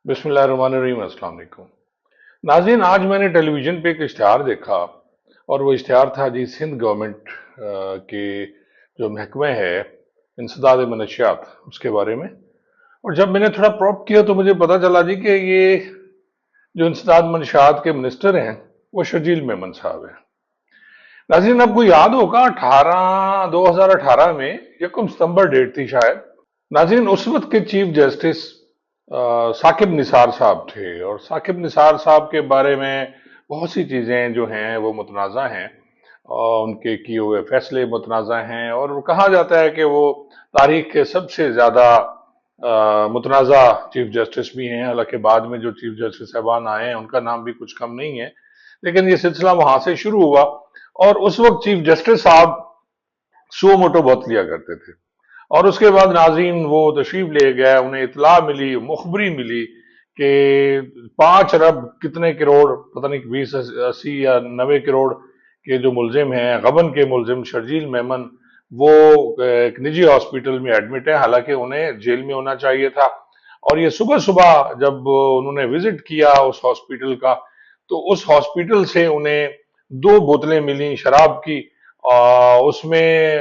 बिस्मिल्लाहिर्रहमानिर्रहीम। अस्सलाम वालेकुम नाज़रीन, आज मैंने टेलीविज़न पे एक इश्तिहार देखा और वो इश्तिहार था जी सिंध गवर्नमेंट के जो महकमे है इंसदाद मनशियात उसके बारे में। और जब मैंने थोड़ा प्रॉप किया तो मुझे पता चला जी कि ये जो इंसदाद मनशियात के मिनिस्टर हैं वो शर्जील मेमन साहब हैं। नाज़रीन, आपको याद होगा 2018 में 1 सितंबर डेट थी शायद। नाज़रीन, उस वक्त के चीफ जस्टिस साकिब निसार साहब थे और साकिब निसार साहब के बारे में बहुत सी चीज़ें जो हैं वो मुतनाज़ा हैं और उनके किए हुए फैसले मुतनाज़ा हैं और वो कहा जाता है कि वो तारीख के सबसे ज़्यादा मुतनाज़ा चीफ जस्टिस भी हैं। हालांकि बाद में जो चीफ जस्टिस साहबान आए हैं उनका नाम भी कुछ कम नहीं है, लेकिन ये सिलसिला वहां से शुरू हुआ। और उस वक्त चीफ जस्टिस साहब सुओ मोटो बहुत लिया करते थे और उसके बाद नाज़रीन वो तशरीफ ले गए, उन्हें इतला मिली, मुखबरी मिली कि 5 अरब कितने करोड़, पता नहीं 20, 80 या 90 करोड़ के जो मुलजिम हैं, गबन के मुलजिम शर्जील मेमन, वो एक निजी हॉस्पिटल में एडमिट है, हालांकि उन्हें जेल में होना चाहिए था। और ये सुबह सुबह जब उन्होंने विजिट किया उस हॉस्पिटल का, तो उस हॉस्पिटल से उन्हें 2 बोतलें मिली शराब की। उसमें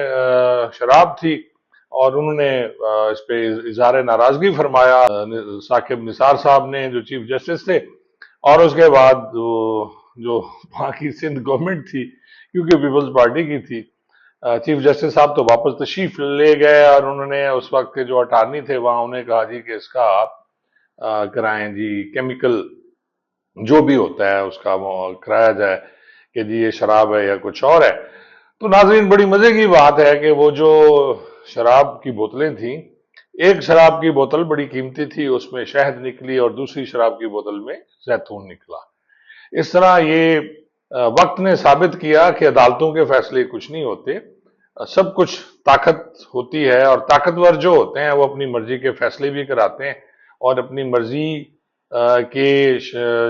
शराब थी और उन्होंने इस पे इजहार नाराजगी फरमाया साकिब निसार साहब ने, जो चीफ जस्टिस थे। और उसके बाद जो वहाँ की सिंध गवर्नमेंट थी, क्योंकि पीपल्स पार्टी की थी, चीफ जस्टिस साहब तो वापस तशरीफ ले गए और उन्होंने उस वक्त के जो अटारनी थे वहां उन्हें कहा जी कि इसका आप कराएं जी, केमिकल जो भी होता है उसका वो कराया जाए कि जी ये शराब है या कुछ और है। तो नाज़रीन, बड़ी मजे की बात है कि वो जो शराब की बोतलें थी, एक शराब की बोतल बड़ी कीमती थी, उसमें शहद निकली और दूसरी शराब की बोतल में जैतून निकला। इस तरह ये वक्त ने साबित किया कि अदालतों के फैसले कुछ नहीं होते, सब कुछ ताकत होती है और ताकतवर जो होते हैं वो अपनी मर्जी के फैसले भी कराते हैं और अपनी मर्जी के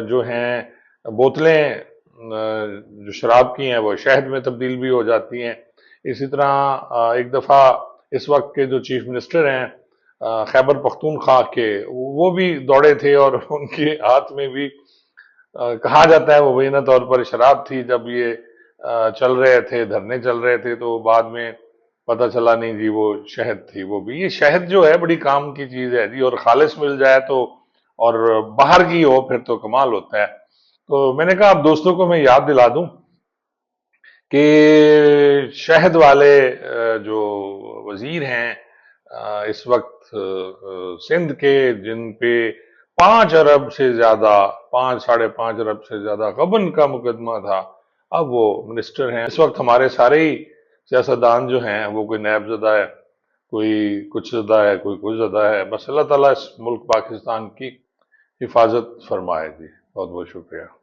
जो हैं बोतलें जो शराब की हैं वो शहद में तब्दील भी हो जाती हैं। इसी तरह एक दफ़ा इस वक्त के जो चीफ मिनिस्टर हैं खैबर पख्तूनख्वा के, वो भी दौड़े थे और उनके हाथ में भी कहा जाता है मुबैना तौर पर शराब थी। जब ये चल रहे थे, धरने चल रहे थे, तो बाद में पता चला नहीं जी वो शहद थी। वो भी, ये शहद जो है बड़ी काम की चीज है जी, और खालिश मिल जाए तो, और बाहर की हो फिर तो कमाल होता है। तो मैंने कहा अब दोस्तों को मैं याद दिला दूं कि शहद वाले जो वजीर हैं इस वक्त सिंध के, जिन पे 5 अरब से ज्यादा, 5, 5.5 अरब से ज्यादा गबन का मुकदमा था, अब वो मिनिस्टर हैं। इस वक्त हमारे सारे ही सियासतदान जो हैं वो कोई नैबजदा है, कोई कुछ ज़दा है, कोई कुछ ज़दा है। बस अल्लाह ताला इस मुल्क पाकिस्तान की हिफाजत फरमाए जी। बहुत बहुत शुक्रिया।